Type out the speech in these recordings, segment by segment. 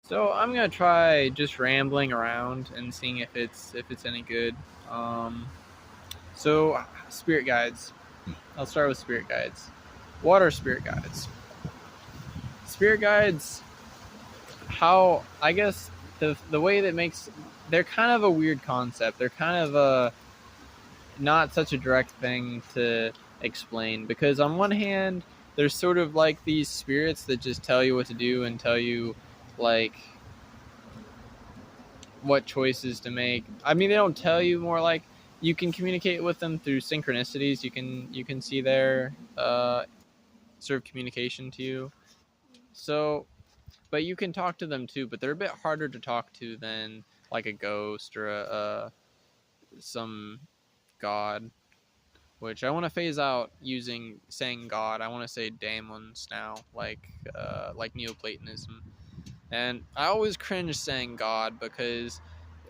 So I'm gonna try just rambling around and seeing if it's any good. Um, so spirit guides. I'll start with spirit guides. What are spirit guides? Spirit guides. How I guess the way that makes they're kind of a weird concept. They're kind of a not such a direct thing to explain because on one hand there's sort of like these spirits that just tell you what to do and tell you like what choices to make. I mean, they don't tell you, more like you can communicate with them through synchronicities. You can see their sort of communication to you. So, but you can talk to them too. But they're a bit harder to talk to than like a ghost or a some god. Which I want to phase out using saying God. I want to say daemons now, like Neoplatonism. And I always cringe saying God because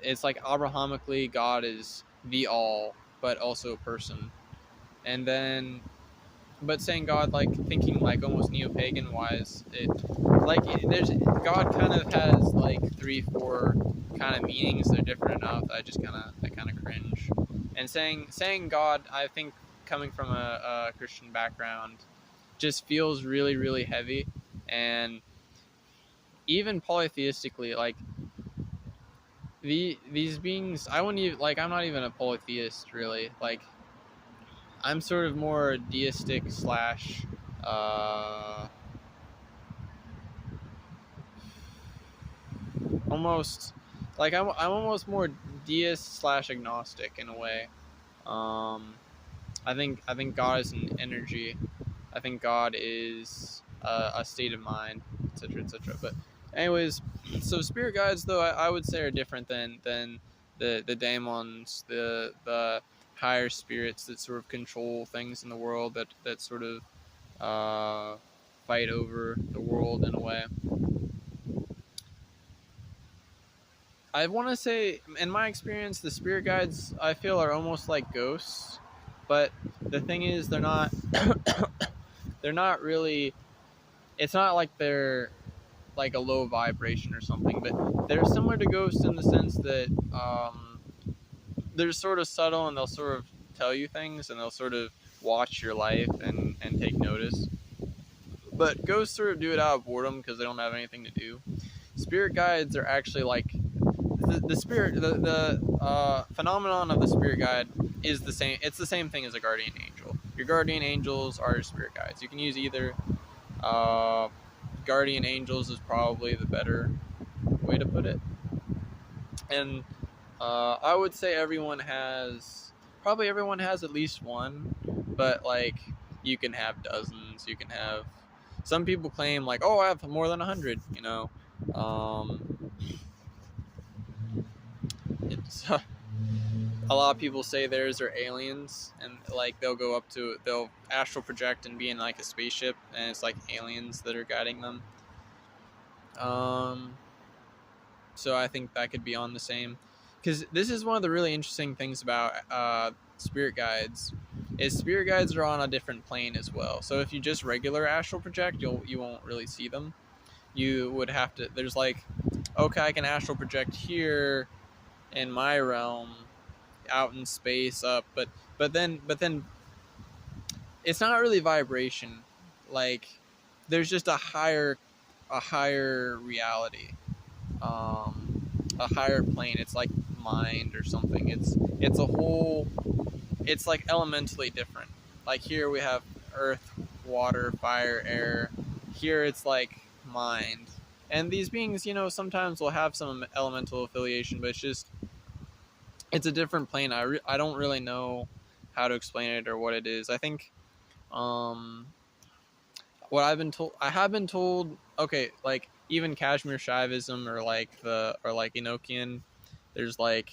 it's like Abrahamically, God is the all, but also a person. And then, but saying God, like thinking like almost neo-pagan wise, there's God kind of has like three, four kind of meanings. They're different enough. I kind of cringe. And saying God, I think coming from a Christian background, just feels really really heavy. And even polytheistically, like these beings, I wouldn't even like. I'm not even a polytheist really. Like I'm sort of more deistic slash. Uh, Almost like I'm almost more deist slash agnostic in a way. Um, I think God is an energy. I think God is a state of mind, etc., etc. But anyways, so spirit guides though I would say are different than the daemons, the higher spirits that sort of control things in the world that sort of uh, fight over the world in a way. I want to say, in my experience, the spirit guides I feel are almost like ghosts, but the thing is, they're not. They're not really. It's not like they're like a low vibration or something, but they're similar to ghosts in the sense that they're sort of subtle and they'll sort of tell you things and they'll sort of watch your life and take notice. But ghosts sort of do it out of boredom because they don't have anything to do. Spirit guides are actually like the spirit the phenomenon of the spirit guide is the same. It's the same thing as a guardian angel. Your guardian angels are your spirit guides. You can use either. uh, Guardian angels is probably the better way to put it. And I would say everyone has at least one, but like you can have dozens. You can have some people claim like, oh, I have more than 100. Um, it's a lot of people say theirs are aliens, and like they'll astral project and be in like a spaceship, and it's like aliens that are guiding them. Um, so I think that could be on the same, because this is one of the really interesting things about spirit guides. Is spirit guides are on a different plane as well. So if you just regular astral project, you won't really see them. You would have to. There's like, okay, I can astral project here in my realm, out in space, up, but then it's not really vibration. Like there's just a higher reality, a higher plane. It's like mind or something. It's a whole. It's like elementally different. Like here we have earth, water, fire, air. Here it's like mind. And these beings, sometimes will have some elemental affiliation, but it's a different plane. I don't really know how to explain it or what it is. I think um, what I have been told. Okay, like even Kashmir Shaivism or like Enochian, there's like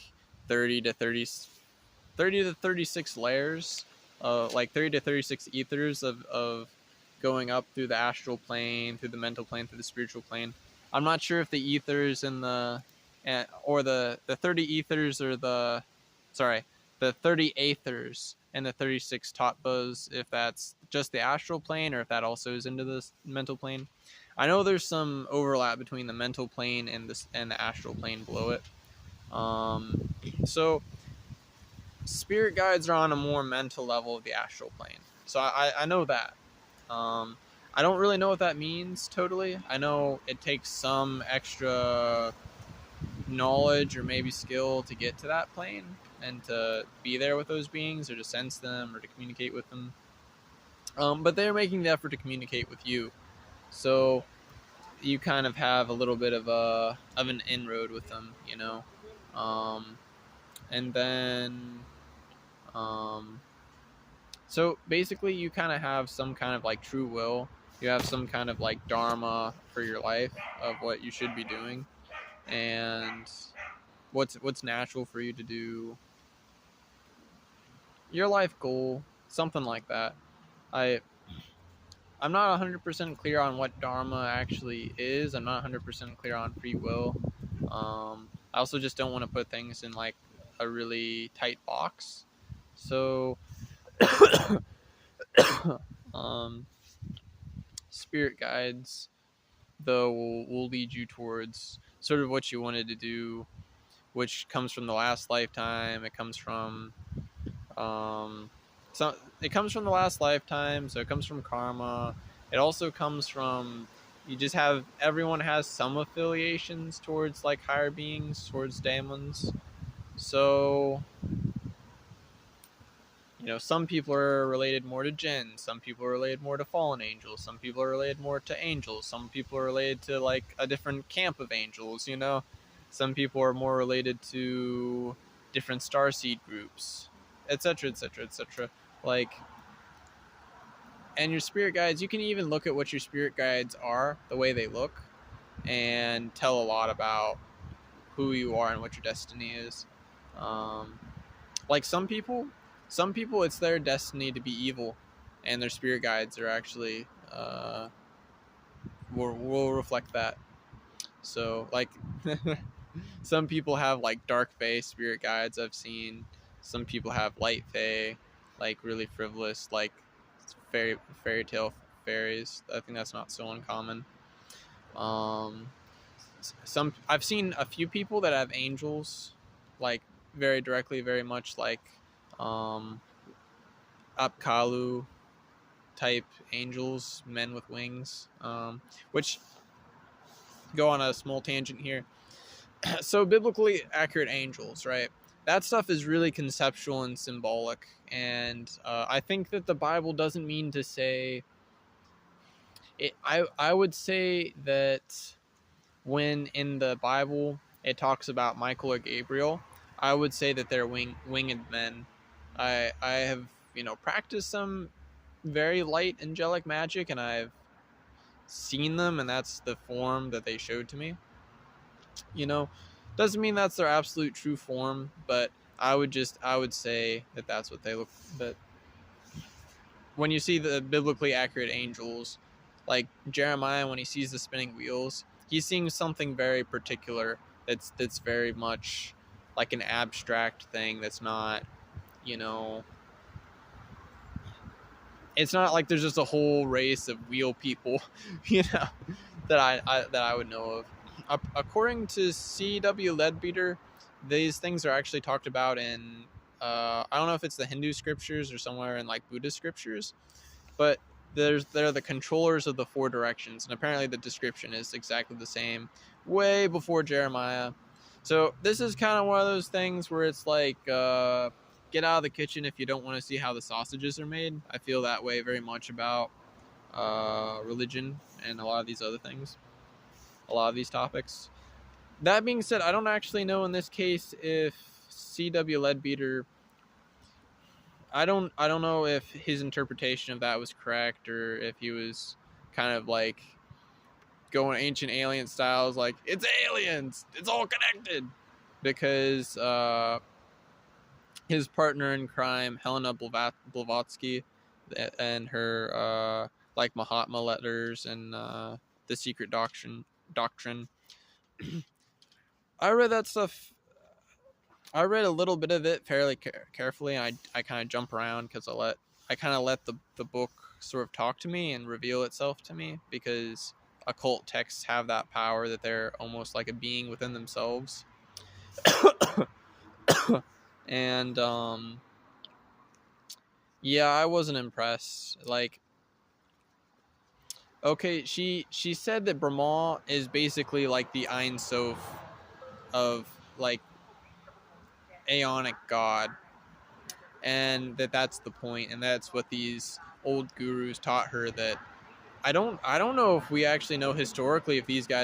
30 to 36 layers, like 30 to 36 ethers of going up through the astral plane, through the mental plane, through the spiritual plane. I'm not sure if the ethers and or the 30 ethers or the 30 aethers and the 36 tattvas, if that's just the astral plane or if that also is into the mental plane. I know there's some overlap between the mental plane and the astral plane below it. So spirit guides are on a more mental level of the astral plane. So I know that. Um, I don't really know what that means totally. I know it takes some extra knowledge or maybe skill to get to that plane and to be there with those beings or to sense them or to communicate with them. But they're making the effort to communicate with you. So you kind of have a little bit of an inroad with them, you know. Um, and then so basically you kind of have some kind of like true will. You have some kind of like dharma for your life of what you should be doing and what's natural for you to do, your life goal, something like that. I I'm not 100% clear on what dharma actually is. I'm not 100% clear on free will. I also just don't want to put things in like a really tight box. So um, spirit guides though will lead you towards sort of what you wanted to do, which comes from the last lifetime. It comes from so it comes from the last lifetime, so it comes from karma. It also comes from you just have everyone has some affiliations towards like higher beings, towards demons. So you know, some people are related more to jinn, some people are related more to fallen angels, some people are related more to angels, some people are related to like a different camp of angels, you know. Some people are more related to different starseed groups, etc., etc., etc. Like, and your spirit guides, you can even look at what your spirit guides are, the way they look, and tell a lot about who you are and what your destiny is. Um, like some people it's their destiny to be evil, and their spirit guides are actually will reflect that. So like some people have like dark fae spirit guides I've seen. Some people have light fae, like really frivolous, like fairy tale fairies. I think that's not so uncommon. Um, some I've seen a few people that have angels, like very directly, very much like um, Apkallu type angels, men with wings, which go on a small tangent here. So biblically accurate angels, right? That stuff is really conceptual and symbolic, and I think that the Bible doesn't mean to say it. I would say that when in the Bible it talks about Michael or Gabriel, I would say that they're winged men. I have practiced some very light angelic magic, and I've seen them, and that's the form that they showed to me. You know, doesn't mean that's their absolute true form, but I would say that that's what they look. But when you see the biblically accurate angels, like Jeremiah, when he sees the spinning wheels, he's seeing something very particular. That's very much like an abstract thing. That's not, you know, it's not like there's just a whole race of wheel people, you know, that I would know of. According to C.W. Leadbeater, these things are actually talked about in I don't know if it's the Hindu scriptures or somewhere in like Buddhist scriptures, but they're the controllers of the four directions, and apparently the description is exactly the same way before Jeremiah. So this is kind of one of those things where it's like get out of the kitchen if you don't want to see how the sausages are made. I feel that way very much about religion and a lot of these other things, a lot of these topics. That being said, I don't actually know in this case if C.W. Leadbeater, I don't know if his interpretation of that was correct or if he was kind of like going ancient alien styles, like it's aliens, it's all connected, because his partner in crime, Helena Blavatsky, and her like Mahatma letters and the Secret Doctrine. I read that stuff. I read a little bit of it fairly carefully, and I kind of jump around because I kind of let the book sort of talk to me and reveal itself to me, because occult texts have that power, that they're almost like a being within themselves. And yeah, I wasn't impressed. Like, okay, she said that Brahma is basically like the Ein Sof of like aeonic God, and that's the point, and that's what these old gurus taught her. That I don't know if we actually know historically if these guys